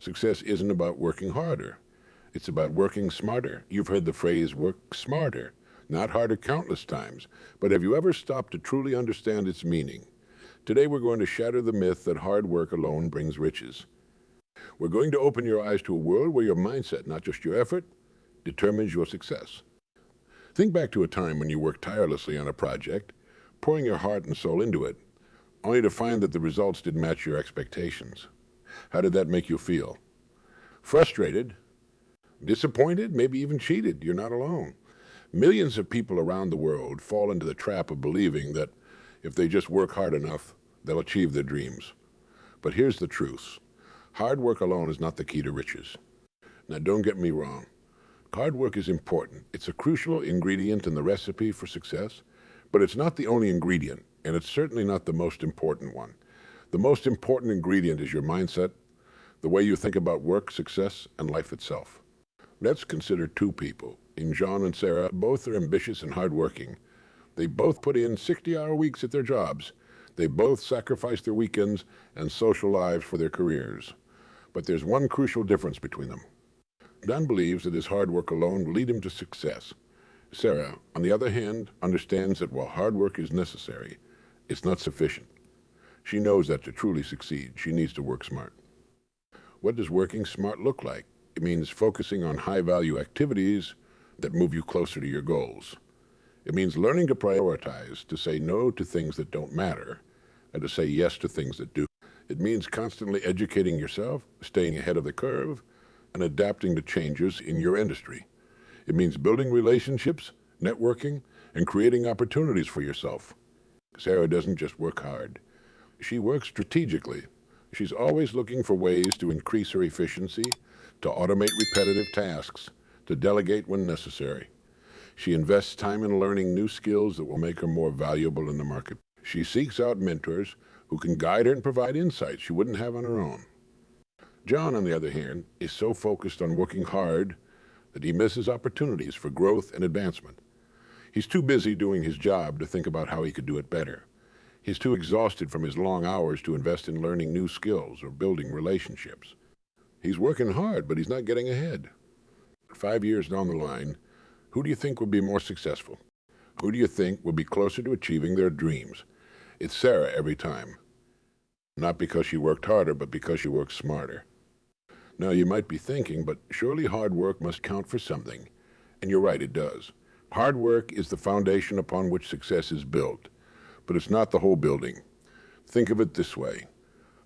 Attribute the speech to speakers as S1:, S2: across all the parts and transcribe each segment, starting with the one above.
S1: Success isn't about working harder. It's about working smarter. You've heard the phrase work smarter, not harder countless times, but have you ever stopped to truly understand its meaning? Today we're going to shatter the myth that hard work alone brings riches. We're going to open your eyes to a world where your mindset, not just your effort, determines your success. Think back to a time when you worked tirelessly on a project, pouring your heart and soul into it, only to find that the results didn't match your expectations. How did that make you feel? Frustrated? Disappointed? Maybe even cheated? You're not alone. Millions of people around the world fall into the trap of believing that if they just work hard enough, they'll achieve their dreams. But here's the truth. Hard work alone is not the key to riches. Now, don't get me wrong. Hard work is important. It's a crucial ingredient in the recipe for success, but it's not the only ingredient, and it's certainly not the most important one. The most important ingredient is your mindset, the way you think about work, success, and life itself. Let's consider two people. In John and Sarah, both are ambitious and hardworking. They both put in 60-hour weeks at their jobs. They both sacrifice their weekends and social lives for their careers. But there's one crucial difference between them. John believes that his hard work alone will lead him to success. Sarah, on the other hand, understands that while hard work is necessary, it's not sufficient. She knows that to truly succeed, she needs to work smart. What does working smart look like? It means focusing on high-value activities that move you closer to your goals. It means learning to prioritize, to say no to things that don't matter, and to say yes to things that do. It means constantly educating yourself, staying ahead of the curve, and adapting to changes in your industry. It means building relationships, networking, and creating opportunities for yourself. Sarah doesn't just work hard. She works strategically. She's always looking for ways to increase her efficiency, to automate repetitive tasks, to delegate when necessary. She invests time in learning new skills that will make her more valuable in the market. She seeks out mentors who can guide her and provide insights she wouldn't have on her own. John, on the other hand, is so focused on working hard that he misses opportunities for growth and advancement. He's too busy doing his job to think about how he could do it better. He's too exhausted from his long hours to invest in learning new skills or building relationships. He's working hard, but he's not getting ahead. 5 years down the line, who do you think will be more successful? Who do you think will be closer to achieving their dreams? It's Sarah every time. Not because she worked harder, but because she worked smarter. Now, you might be thinking, but surely hard work must count for something. And you're right, it does. Hard work is the foundation upon which success is built, but it's not the whole building. Think of it this way.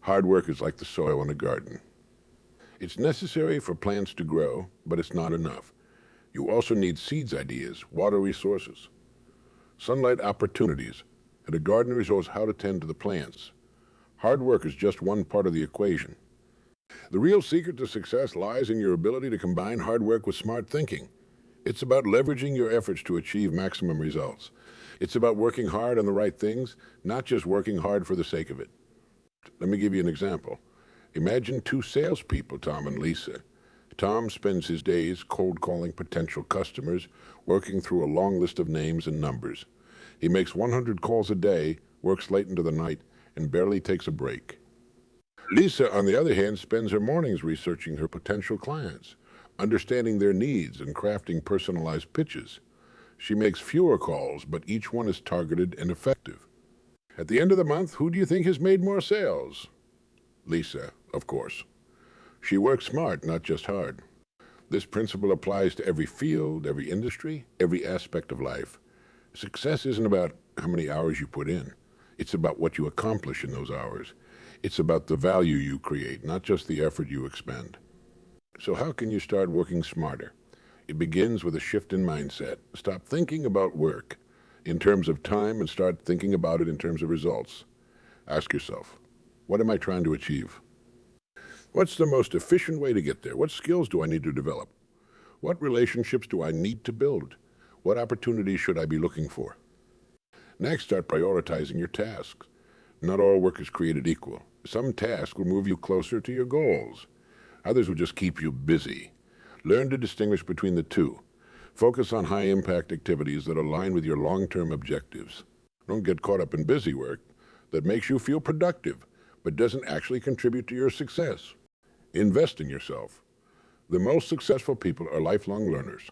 S1: Hard work is like the soil in a garden. It's necessary for plants to grow, but it's not enough. You also need seeds ideas, water resources, sunlight opportunities, and a gardener knows how to tend to the plants. Hard work is just one part of the equation. The real secret to success lies in your ability to combine hard work with smart thinking. It's about leveraging your efforts to achieve maximum results. It's about working hard on the right things, not just working hard for the sake of it. Let me give you an example. Imagine two salespeople, Tom and Lisa. Tom spends his days cold calling potential customers, working through a long list of names and numbers. He makes 100 calls a day, works late into the night, and barely takes a break. Lisa, on the other hand, spends her mornings researching her potential clients, understanding their needs and crafting personalized pitches. She makes fewer calls, but each one is targeted and effective. At the end of the month, who do you think has made more sales? Lisa, of course. She works smart, not just hard. This principle applies to every field, every industry, every aspect of life. Success isn't about how many hours you put in. It's about what you accomplish in those hours. It's about the value you create, not just the effort you expend. So how can you start working smarter? It begins with a shift in mindset. Stop thinking about work in terms of time and start thinking about it in terms of results. Ask yourself, what am I trying to achieve? What's the most efficient way to get there? What skills do I need to develop? What relationships do I need to build? What opportunities should I be looking for? Next, start prioritizing your tasks. Not all work is created equal. Some tasks will move you closer to your goals. Others will just keep you busy. Learn to distinguish between the two. Focus on high-impact activities that align with your long-term objectives. Don't get caught up in busy work that makes you feel productive, but doesn't actually contribute to your success. Invest in yourself. The most successful people are lifelong learners.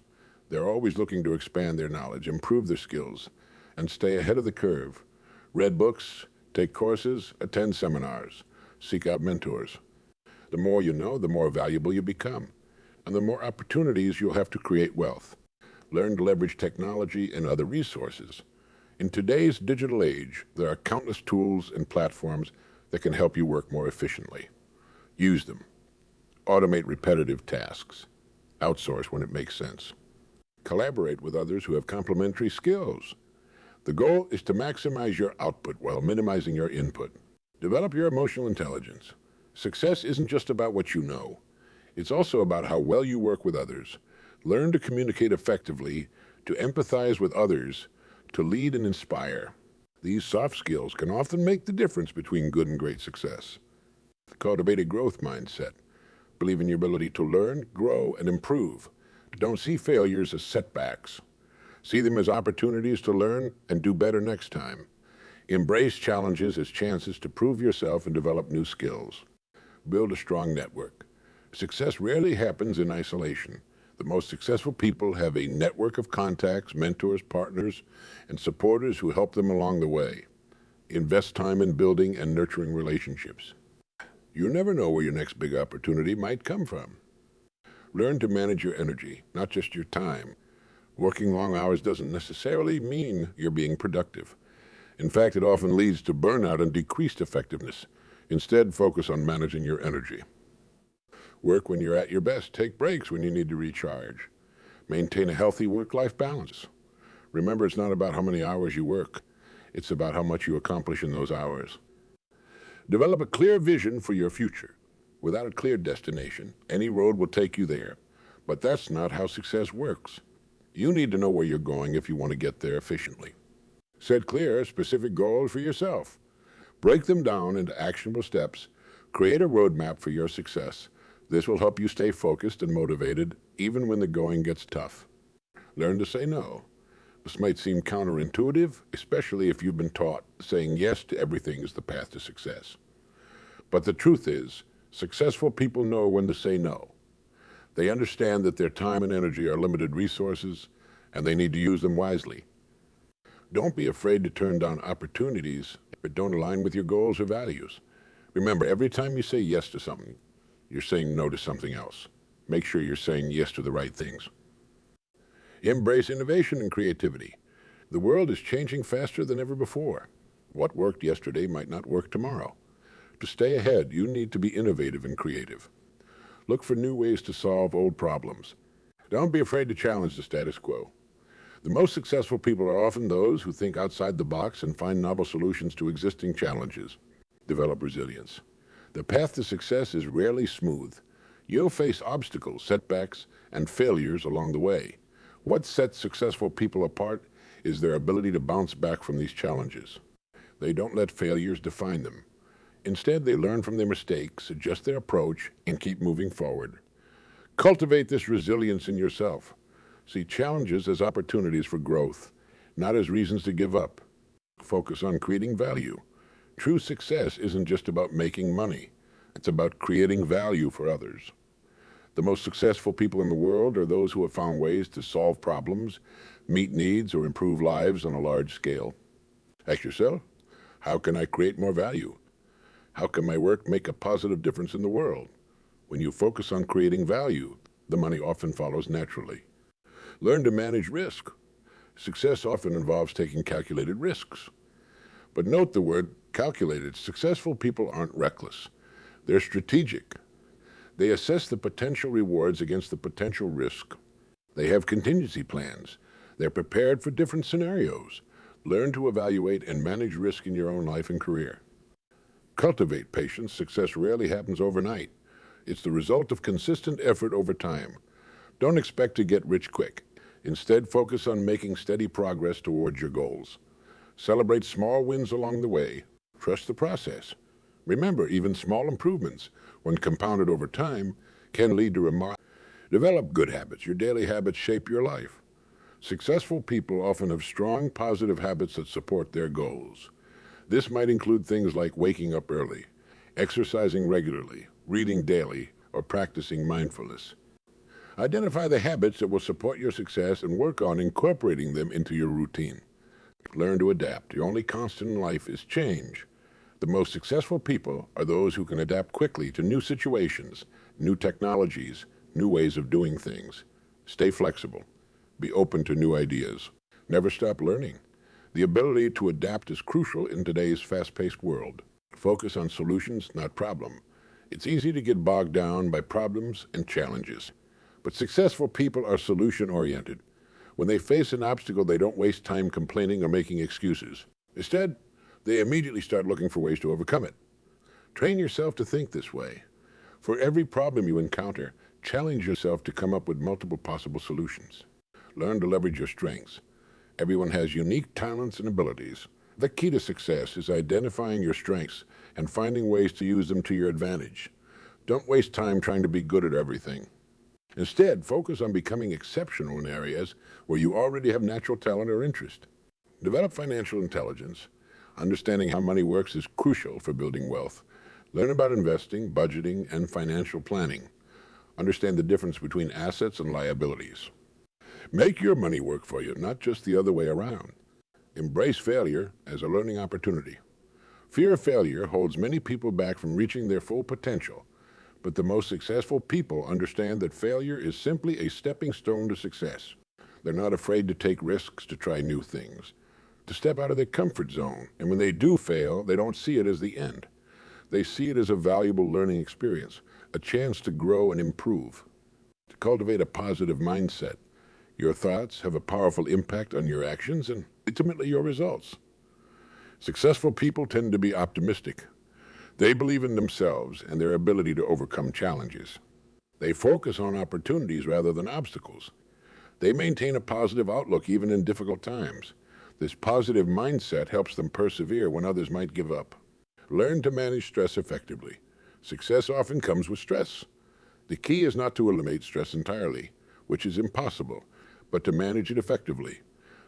S1: They're always looking to expand their knowledge, improve their skills, and stay ahead of the curve. Read books, take courses, attend seminars, seek out mentors. The more you know, the more valuable you become, and the more opportunities you'll have to create wealth. Learn to leverage technology and other resources. In today's digital age, there are countless tools and platforms that can help you work more efficiently. Use them. Automate repetitive tasks. Outsource when it makes sense. Collaborate with others who have complementary skills. The goal is to maximize your output while minimizing your input. Develop your emotional intelligence. Success isn't just about what you know. It's also about how well you work with others. Learn to communicate effectively, to empathize with others, to lead and inspire. These soft skills can often make the difference between good and great success. Cultivate a growth mindset. Believe in your ability to learn, grow, and improve. Don't see failures as setbacks. See them as opportunities to learn and do better next time. Embrace challenges as chances to prove yourself and develop new skills. Build a strong network. Success rarely happens in isolation. The most successful people have a network of contacts, mentors, partners, and supporters who help them along the way. Invest time in building and nurturing relationships. You never know where your next big opportunity might come from. Learn to manage your energy, not just your time. Working long hours doesn't necessarily mean you're being productive. In fact, it often leads to burnout and decreased effectiveness. Instead, focus on managing your energy. Work when you're at your best. Take breaks when you need to recharge. Maintain a healthy work-life balance. Remember, it's not about how many hours you work. It's about how much you accomplish in those hours. Develop a clear vision for your future. Without a clear destination, any road will take you there. But that's not how success works. You need to know where you're going if you want to get there efficiently. Set clear, specific goals for yourself. Break them down into actionable steps. Create a roadmap for your success. This will help you stay focused and motivated even when the going gets tough. Learn to say no. This might seem counterintuitive, especially if you've been taught saying yes to everything is the path to success. But the truth is, successful people know when to say no. They understand that their time and energy are limited resources, and they need to use them wisely. Don't be afraid to turn down opportunities that don't align with your goals or values. Remember, every time you say yes to something, you're saying no to something else. Make sure you're saying yes to the right things. Embrace innovation and creativity. The world is changing faster than ever before. What worked yesterday might not work tomorrow. To stay ahead, you need to be innovative and creative. Look for new ways to solve old problems. Don't be afraid to challenge the status quo. The most successful people are often those who think outside the box and find novel solutions to existing challenges. Develop resilience. The path to success is rarely smooth. You'll face obstacles, setbacks, and failures along the way. What sets successful people apart is their ability to bounce back from these challenges. They don't let failures define them. Instead, they learn from their mistakes, adjust their approach, and keep moving forward. Cultivate this resilience in yourself. See challenges as opportunities for growth, not as reasons to give up. Focus on creating value. True success isn't just about making money. It's about creating value for others. The most successful people in the world are those who have found ways to solve problems, meet needs, or improve lives on a large scale. Ask yourself, how can I create more value? How can my work make a positive difference in the world? When you focus on creating value, the money often follows naturally. Learn to manage risk. Success often involves taking calculated risks. But note the word calculated. Successful people aren't reckless. They're strategic. They assess the potential rewards against the potential risk. They have contingency plans. They're prepared for different scenarios. Learn to evaluate and manage risk in your own life and career. Cultivate patience. Success rarely happens overnight. It's the result of consistent effort over time. Don't expect to get rich quick. Instead, focus on making steady progress towards your goals. Celebrate small wins along the way. Trust the process. Remember, even small improvements, when compounded over time, can lead to remarkable. Develop good habits. Your daily habits shape your life. Successful people often have strong, positive habits that support their goals. This might include things like waking up early, exercising regularly, reading daily, or practicing mindfulness. Identify the habits that will support your success and work on incorporating them into your routine. Learn to adapt. The only constant in life is change. The most successful people are those who can adapt quickly to new situations, new technologies, new ways of doing things. Stay flexible. Be open to new ideas. Never stop learning. The ability to adapt is crucial in today's fast-paced world. Focus on solutions, not problems. It's easy to get bogged down by problems and challenges. But successful people are solution-oriented. When they face an obstacle, they don't waste time complaining or making excuses. Instead, they immediately start looking for ways to overcome it. Train yourself to think this way. For every problem you encounter, challenge yourself to come up with multiple possible solutions. Learn to leverage your strengths. Everyone has unique talents and abilities. The key to success is identifying your strengths and finding ways to use them to your advantage. Don't waste time trying to be good at everything. Instead, focus on becoming exceptional in areas where you already have natural talent or interest. Develop financial intelligence. Understanding how money works is crucial for building wealth. Learn about investing, budgeting, and financial planning. Understand the difference between assets and liabilities. Make your money work for you, not just the other way around. Embrace failure as a learning opportunity. Fear of failure holds many people back from reaching their full potential, but the most successful people understand that failure is simply a stepping stone to success. They're not afraid to take risks, to try new things, to step out of their comfort zone. And when they do fail, they don't see it as the end. They see it as a valuable learning experience, a chance to grow and improve, to cultivate a positive mindset. Your thoughts have a powerful impact on your actions and ultimately your results. Successful people tend to be optimistic. They believe in themselves and their ability to overcome challenges. They focus on opportunities rather than obstacles. They maintain a positive outlook even in difficult times. This positive mindset helps them persevere when others might give up. Learn to manage stress effectively. Success often comes with stress. The key is not to eliminate stress entirely, which is impossible, but to manage it effectively.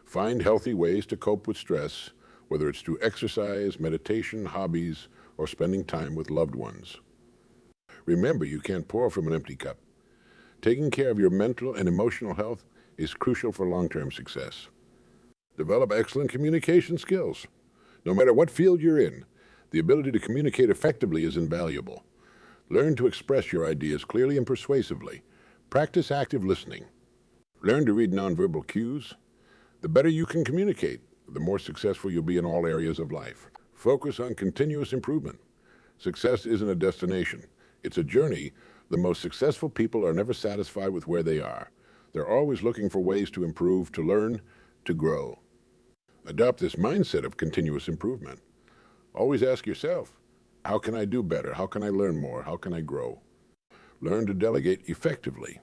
S1: Find healthy ways to cope with stress, whether it's through exercise, meditation, hobbies, or spending time with loved ones. Remember, you can't pour from an empty cup. Taking care of your mental and emotional health is crucial for long-term success. Develop excellent communication skills. No matter what field you're in, the ability to communicate effectively is invaluable. Learn to express your ideas clearly and persuasively. Practice active listening. Learn to read nonverbal cues. The better you can communicate, the more successful you'll be in all areas of life. Focus on continuous improvement. Success isn't a destination. It's a journey. The most successful people are never satisfied with where they are. They're always looking for ways to improve, to learn, to grow. Adopt this mindset of continuous improvement. Always ask yourself, how can I do better? How can I learn more? How can I grow? Learn to delegate effectively.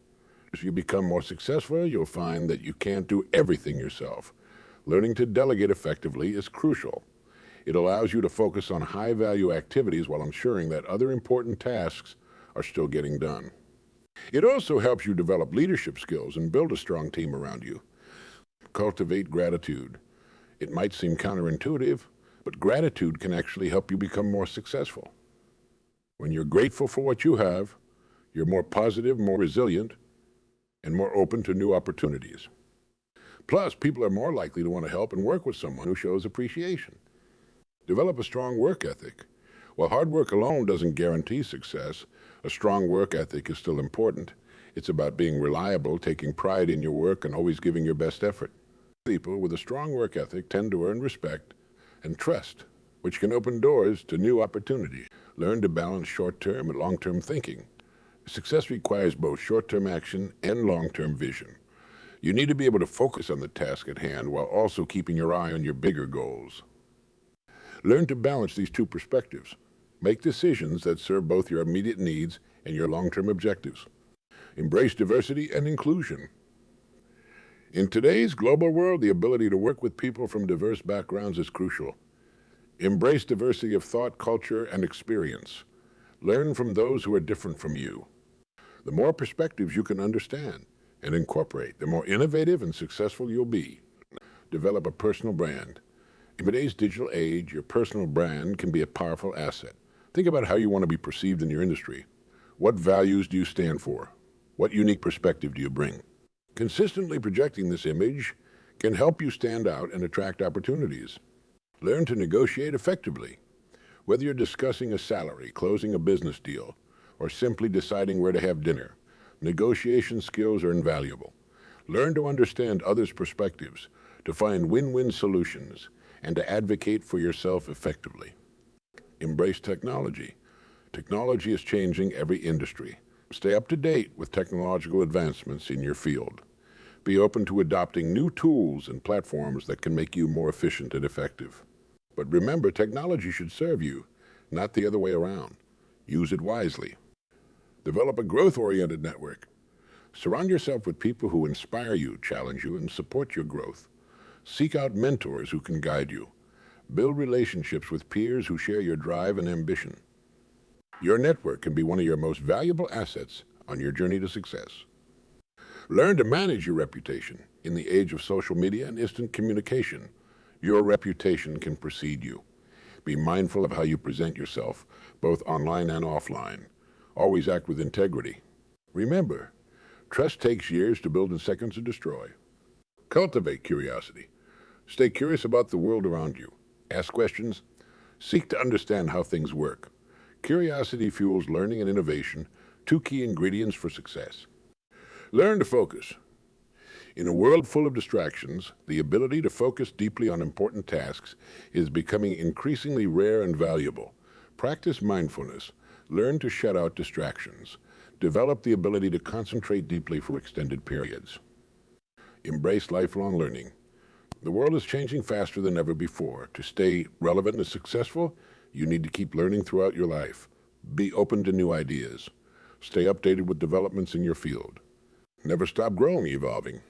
S1: As you become more successful, you'll find that you can't do everything yourself. Learning to delegate effectively is crucial. It allows you to focus on high-value activities while ensuring that other important tasks are still getting done. It also helps you develop leadership skills and build a strong team around you. Cultivate gratitude. It might seem counterintuitive, but gratitude can actually help you become more successful. When you're grateful for what you have, you're more positive, more resilient, and more open to new opportunities. Plus, people are more likely to want to help and work with someone who shows appreciation. Develop a strong work ethic. While hard work alone doesn't guarantee success, a strong work ethic is still important. It's about being reliable, taking pride in your work, and always giving your best effort. People with a strong work ethic tend to earn respect and trust, which can open doors to new opportunities. Learn to balance short-term and long-term thinking. Success requires both short-term action and long-term vision. You need to be able to focus on the task at hand while also keeping your eye on your bigger goals. Learn to balance these two perspectives. Make decisions that serve both your immediate needs and your long-term objectives. Embrace diversity and inclusion. In today's global world, the ability to work with people from diverse backgrounds is crucial. Embrace diversity of thought, culture, and experience. Learn from those who are different from you. The more perspectives you can understand and incorporate, the more innovative and successful you'll be. Develop a personal brand. In today's digital age, your personal brand can be a powerful asset. Think about how you want to be perceived in your industry. What values do you stand for? What unique perspective do you bring? Consistently projecting this image can help you stand out and attract opportunities. Learn to negotiate effectively. Whether you're discussing a salary, closing a business deal, or simply deciding where to have dinner, negotiation skills are invaluable. Learn to understand others' perspectives, to find win-win solutions, and to advocate for yourself effectively. Embrace technology. Technology is changing every industry. Stay up to date with technological advancements in your field. Be open to adopting new tools and platforms that can make you more efficient and effective. But remember, technology should serve you, not the other way around. Use it wisely. Develop a growth-oriented network. Surround yourself with people who inspire you, challenge you, and support your growth. Seek out mentors who can guide you. Build relationships with peers who share your drive and ambition. Your network can be one of your most valuable assets on your journey to success. Learn to manage your reputation. In the age of social media and instant communication, your reputation can precede you. Be mindful of how you present yourself, both online and offline. Always act with integrity. Remember, trust takes years to build and seconds to destroy. Cultivate curiosity. Stay curious about the world around you. Ask questions. Seek to understand how things work. Curiosity fuels learning and innovation, two key ingredients for success. Learn to focus. In a world full of distractions, the ability to focus deeply on important tasks is becoming increasingly rare and valuable. Practice mindfulness. Learn to shut out distractions. Develop the ability to concentrate deeply for extended periods. Embrace lifelong learning. The world is changing faster than ever before. To stay relevant and successful, you need to keep learning throughout your life. Be open to new ideas. Stay updated with developments in your field. Never stop growing, evolving.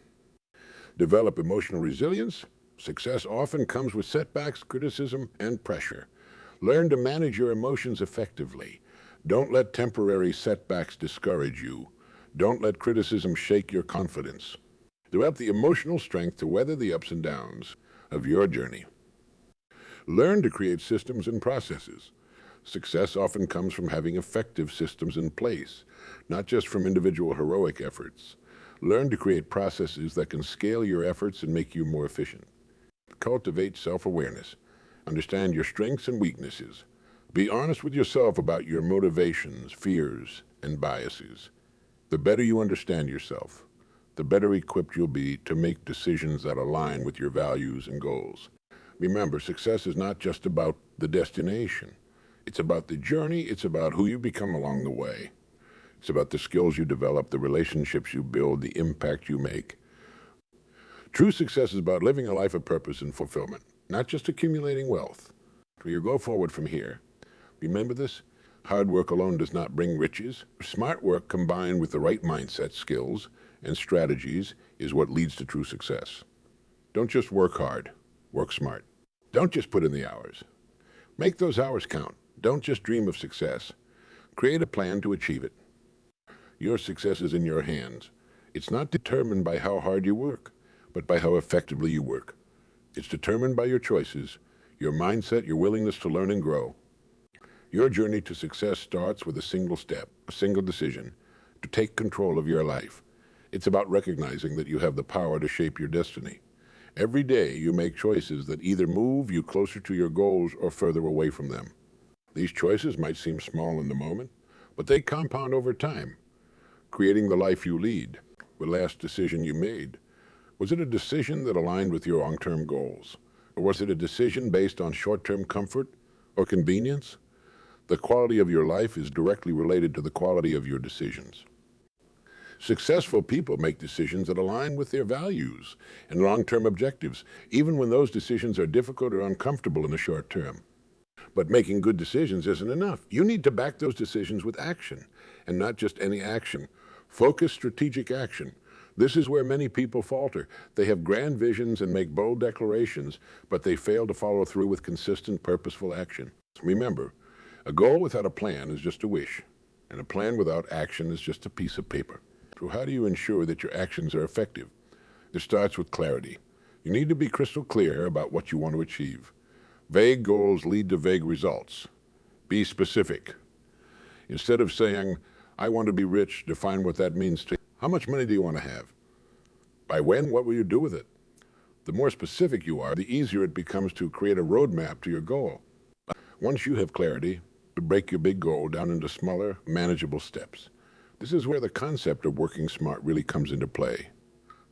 S1: Develop emotional resilience. Success often comes with setbacks, criticism, and pressure. Learn to manage your emotions effectively. Don't let temporary setbacks discourage you. Don't let criticism shake your confidence. Develop the emotional strength to weather the ups and downs of your journey. Learn to create systems and processes. Success often comes from having effective systems in place, not just from individual heroic efforts. Learn to create processes that can scale your efforts and make you more efficient. Cultivate self-awareness. Understand your strengths and weaknesses. Be honest with yourself about your motivations, fears, and biases. The better you understand yourself, the better equipped you'll be to make decisions that align with your values and goals. Remember, success is not just about the destination. It's about the journey. It's about who you become along the way. It's about the skills you develop, the relationships you build, the impact you make. True success is about living a life of purpose and fulfillment, not just accumulating wealth. As you go forward from here, remember this: hard work alone does not bring riches. Smart work combined with the right mindset, skills, and strategies is what leads to true success. Don't just work hard, work smart. Don't just put in the hours. Make those hours count. Don't just dream of success. Create a plan to achieve it. Your success is in your hands. It's not determined by how hard you work, but by how effectively you work. It's determined by your choices, your mindset, your willingness to learn and grow. Your journey to success starts with a single step, a single decision, to take control of your life. It's about recognizing that you have the power to shape your destiny. Every day you make choices that either move you closer to your goals or further away from them. These choices might seem small in the moment, but they compound over time, creating the life you lead. The last decision you made, was it a decision that aligned with your long-term goals? Or was it a decision based on short-term comfort or convenience? The quality of your life is directly related to the quality of your decisions. Successful people make decisions that align with their values and long-term objectives, even when those decisions are difficult or uncomfortable in the short term. But making good decisions isn't enough. You need to back those decisions with action, and not just any action. Focused strategic action. This is where many people falter. They have grand visions and make bold declarations, but they fail to follow through with consistent, purposeful action. Remember, a goal without a plan is just a wish, and a plan without action is just a piece of paper. So how do you ensure that your actions are effective? It starts with clarity. You need to be crystal clear about what you want to achieve. Vague goals lead to vague results. Be specific. Instead of saying, I want to be rich. Define what that means to you. How much money do you want to have? By when? What will you do with it? The more specific you are, the easier it becomes to create a roadmap to your goal. Once you have clarity, break your big goal down into smaller, manageable steps. This is where the concept of working smart really comes into play.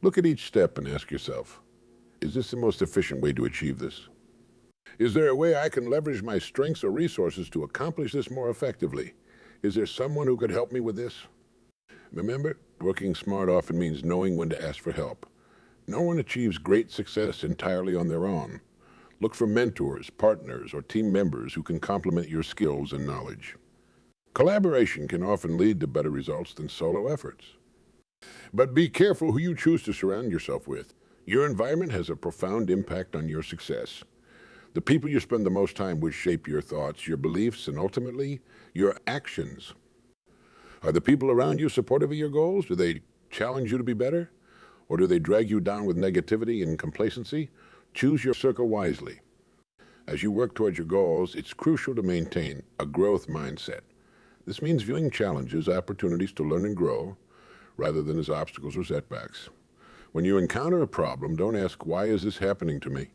S1: Look at each step and ask yourself, is this the most efficient way to achieve this? Is there a way I can leverage my strengths or resources to accomplish this more effectively? Is there someone who could help me with this? Remember, working smart often means knowing when to ask for help. No one achieves great success entirely on their own. Look for mentors, partners, or team members who can complement your skills and knowledge. Collaboration can often lead to better results than solo efforts. But be careful who you choose to surround yourself with. Your environment has a profound impact on your success. The people you spend the most time with shape your thoughts, your beliefs, and ultimately, your actions. Are the people around you supportive of your goals? Do they challenge you to be better? Or do they drag you down with negativity and complacency? Choose your circle wisely. As you work towards your goals, it's crucial to maintain a growth mindset. This means viewing challenges as opportunities to learn and grow, rather than as obstacles or setbacks. When you encounter a problem, don't ask, why is this happening to me?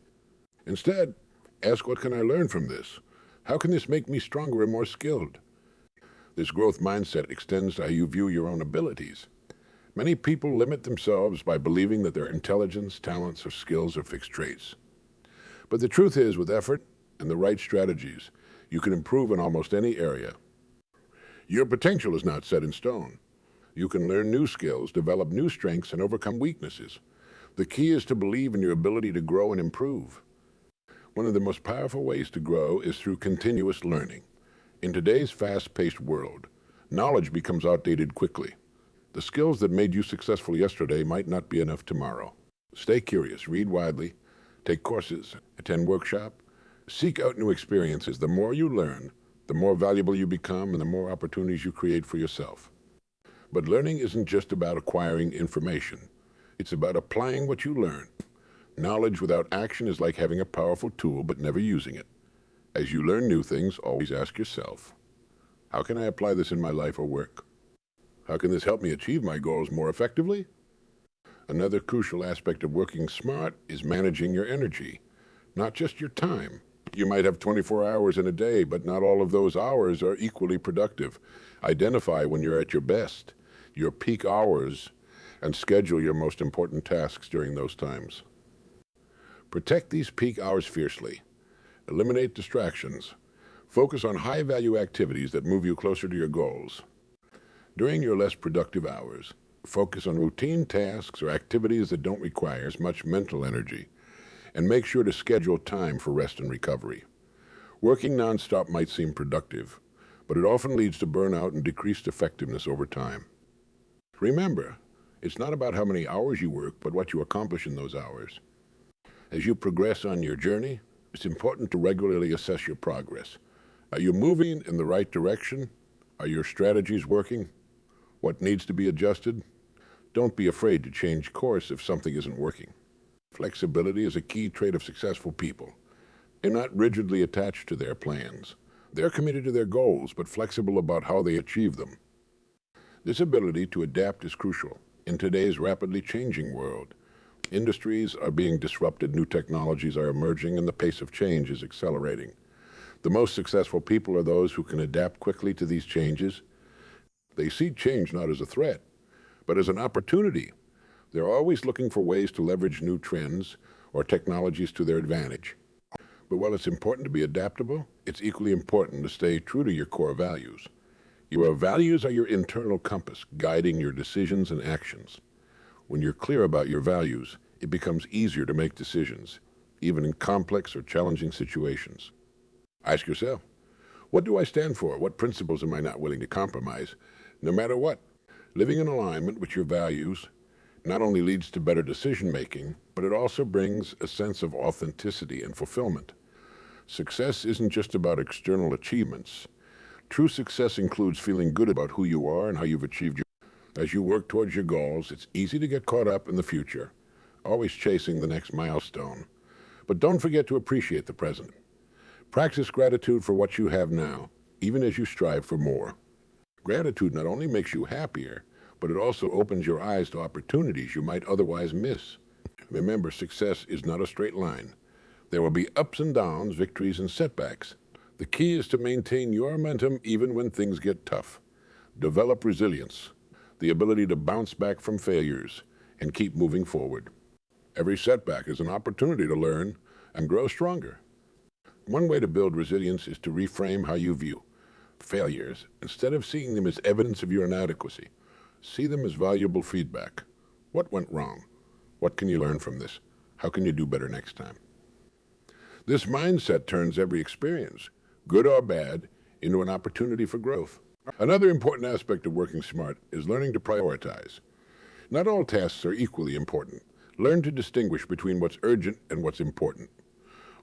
S1: Instead, ask, what can I learn from this? How can this make me stronger and more skilled? This growth mindset extends to how you view your own abilities. Many people limit themselves by believing that their intelligence, talents, or skills are fixed traits. But the truth is, with effort and the right strategies, you can improve in almost any area. Your potential is not set in stone. You can learn new skills, develop new strengths, and overcome weaknesses. The key is to believe in your ability to grow and improve. One of the most powerful ways to grow is through continuous learning. In today's fast-paced world, knowledge becomes outdated quickly. The skills that made you successful yesterday might not be enough tomorrow. Stay curious, read widely, take courses, attend workshops, seek out new experiences. The more you learn, the more valuable you become and the more opportunities you create for yourself. But learning isn't just about acquiring information. It's about applying what you learn. Knowledge without action is like having a powerful tool but never using it. As you learn new things, always ask yourself, how can I apply this in my life or work? How can this help me achieve my goals more effectively? Another crucial aspect of working smart is managing your energy, not just your time. You might have 24 hours in a day, but not all of those hours are equally productive. Identify when you're at your best, your peak hours, and schedule your most important tasks during those times. Protect these peak hours fiercely. Eliminate distractions. Focus on high-value activities that move you closer to your goals. During your less productive hours, focus on routine tasks or activities that don't require as much mental energy, and make sure to schedule time for rest and recovery. Working nonstop might seem productive, but it often leads to burnout and decreased effectiveness over time. Remember, it's not about how many hours you work, but what you accomplish in those hours. As you progress on your journey, it's important to regularly assess your progress. Are you moving in the right direction? Are your strategies working? What needs to be adjusted? Don't be afraid to change course if something isn't working. Flexibility is a key trait of successful people. They're not rigidly attached to their plans. They're committed to their goals, but flexible about how they achieve them. This ability to adapt is crucial in today's rapidly changing world. Industries are being disrupted, new technologies are emerging, and the pace of change is accelerating. The most successful people are those who can adapt quickly to these changes. They see change not as a threat, but as an opportunity. They're always looking for ways to leverage new trends or technologies to their advantage. But while it's important to be adaptable, it's equally important to stay true to your core values. Your values are your internal compass, guiding your decisions and actions. When you're clear about your values, it becomes easier to make decisions, even in complex or challenging situations. Ask yourself, what do I stand for? What principles am I not willing to compromise? No matter what, living in alignment with your values not only leads to better decision-making, but it also brings a sense of authenticity and fulfillment. Success isn't just about external achievements. True success includes feeling good about who you are and how you've achieved your. As you work towards your goals, it's easy to get caught up in the future, always chasing the next milestone. But don't forget to appreciate the present. Practice gratitude for what you have now, even as you strive for more. Gratitude not only makes you happier, but it also opens your eyes to opportunities you might otherwise miss. Remember, success is not a straight line. There will be ups and downs, victories and setbacks. The key is to maintain your momentum even when things get tough. Develop resilience, the ability to bounce back from failures, and keep moving forward. Every setback is an opportunity to learn and grow stronger. One way to build resilience is to reframe how you view failures. Instead of seeing them as evidence of your inadequacy, see them as valuable feedback. What went wrong? What can you learn from this? How can you do better next time? This mindset turns every experience, good or bad, into an opportunity for growth. Another important aspect of working smart is learning to prioritize. Not all tasks are equally important. Learn to distinguish between what's urgent and what's important.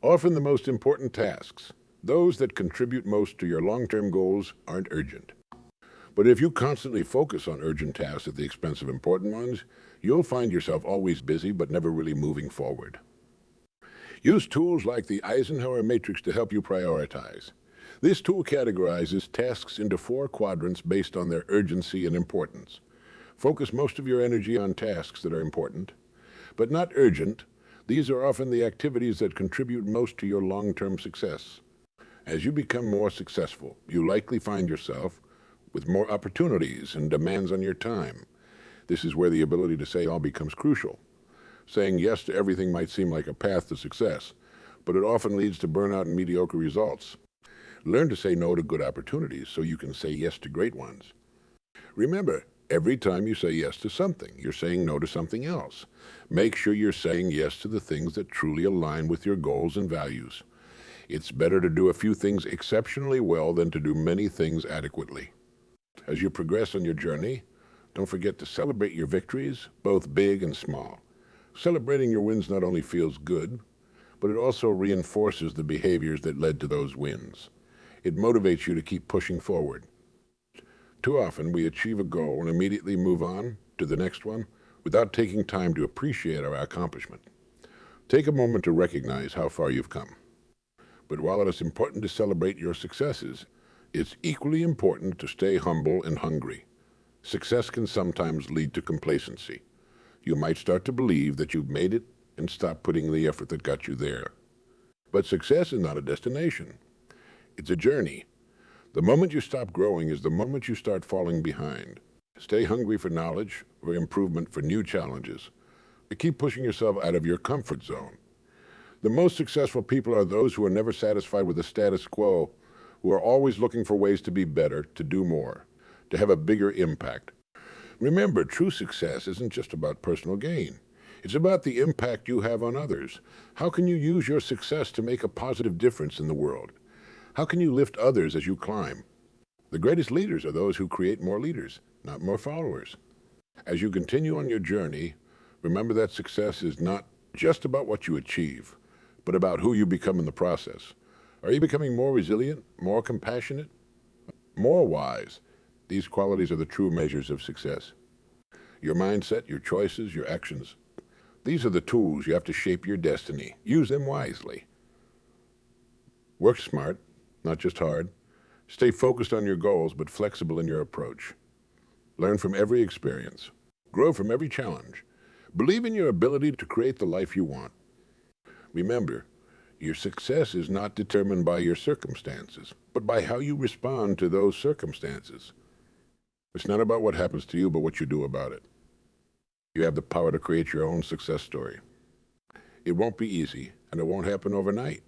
S1: Often the most important tasks, those that contribute most to your long-term goals, aren't urgent. But if you constantly focus on urgent tasks at the expense of important ones, you'll find yourself always busy but never really moving forward. Use tools like the Eisenhower matrix to help you prioritize. This tool categorizes tasks into 4 quadrants based on their urgency and importance. Focus most of your energy on tasks that are important, but not urgent. These are often the activities that contribute most to your long-term success. As you become more successful, you likely find yourself with more opportunities and demands on your time. This is where the ability to say all becomes crucial. Saying yes to everything might seem like a path to success, but it often leads to burnout and mediocre results. Learn to say no to good opportunities so you can say yes to great ones. Remember, every time you say yes to something, you're saying no to something else. Make sure you're saying yes to the things that truly align with your goals and values. It's better to do a few things exceptionally well than to do many things adequately. As you progress on your journey, don't forget to celebrate your victories, both big and small. Celebrating your wins not only feels good, but it also reinforces the behaviors that led to those wins. It motivates you to keep pushing forward. Too often, we achieve a goal and immediately move on to the next one without taking time to appreciate our accomplishment. Take a moment to recognize how far you've come. But while it is important to celebrate your successes, it's equally important to stay humble and hungry. Success can sometimes lead to complacency. You might start to believe that you've made it and stop putting in the effort that got you there. But success is not a destination. It's a journey. The moment you stop growing is the moment you start falling behind. Stay hungry for knowledge, for improvement, for new challenges. But keep pushing yourself out of your comfort zone. The most successful people are those who are never satisfied with the status quo, who are always looking for ways to be better, to do more, to have a bigger impact. Remember, true success isn't just about personal gain. It's about the impact you have on others. How can you use your success to make a positive difference in the world? How can you lift others as you climb? The greatest leaders are those who create more leaders, not more followers. As you continue on your journey, remember that success is not just about what you achieve, but about who you become in the process. Are you becoming more resilient, more compassionate, more wise? These qualities are the true measures of success. Your mindset, your choices, your actions. These are the tools you have to shape your destiny. Use them wisely. Work smart, not just hard. Stay focused on your goals, but flexible in your approach. Learn from every experience. Grow from every challenge. Believe in your ability to create the life you want. Remember, your success is not determined by your circumstances, but by how you respond to those circumstances. It's not about what happens to you, but what you do about it. You have the power to create your own success story. It won't be easy, and it won't happen overnight.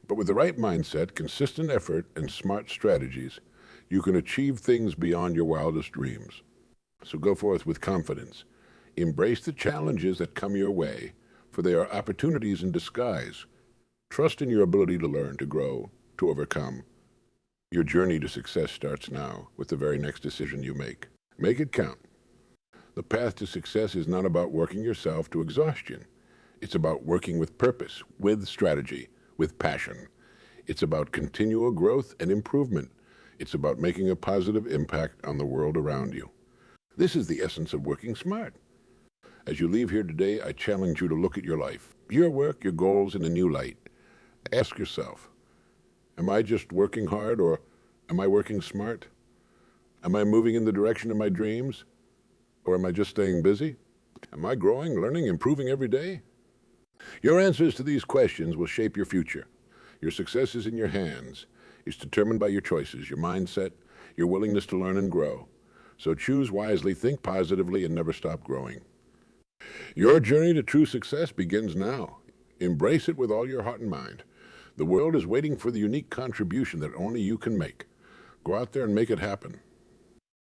S1: But with the right mindset, consistent effort, and smart strategies, you can achieve things beyond your wildest dreams. So go forth with confidence. Embrace the challenges that come your way, for they are opportunities in disguise. Trust in your ability to learn, to grow, to overcome. Your journey to success starts now with the very next decision you make. Make it count. The path to success is not about working yourself to exhaustion. It's about working with purpose, with strategy, with passion. It's about continual growth and improvement. It's about making a positive impact on the world around you. This is the essence of working smart. As you leave here today, I challenge you to look at your life, your work, your goals in a new light. Ask yourself, am I just working hard or am I working smart? Am I moving in the direction of my dreams? Or am I just staying busy? Am I growing, learning, improving every day? Your answers to these questions will shape your future. Your success is in your hands. It's determined by your choices, your mindset, your willingness to learn and grow. So choose wisely, think positively, and never stop growing. Your journey to true success begins now. Embrace it with all your heart and mind. The world is waiting for the unique contribution that only you can make. Go out there and make it happen.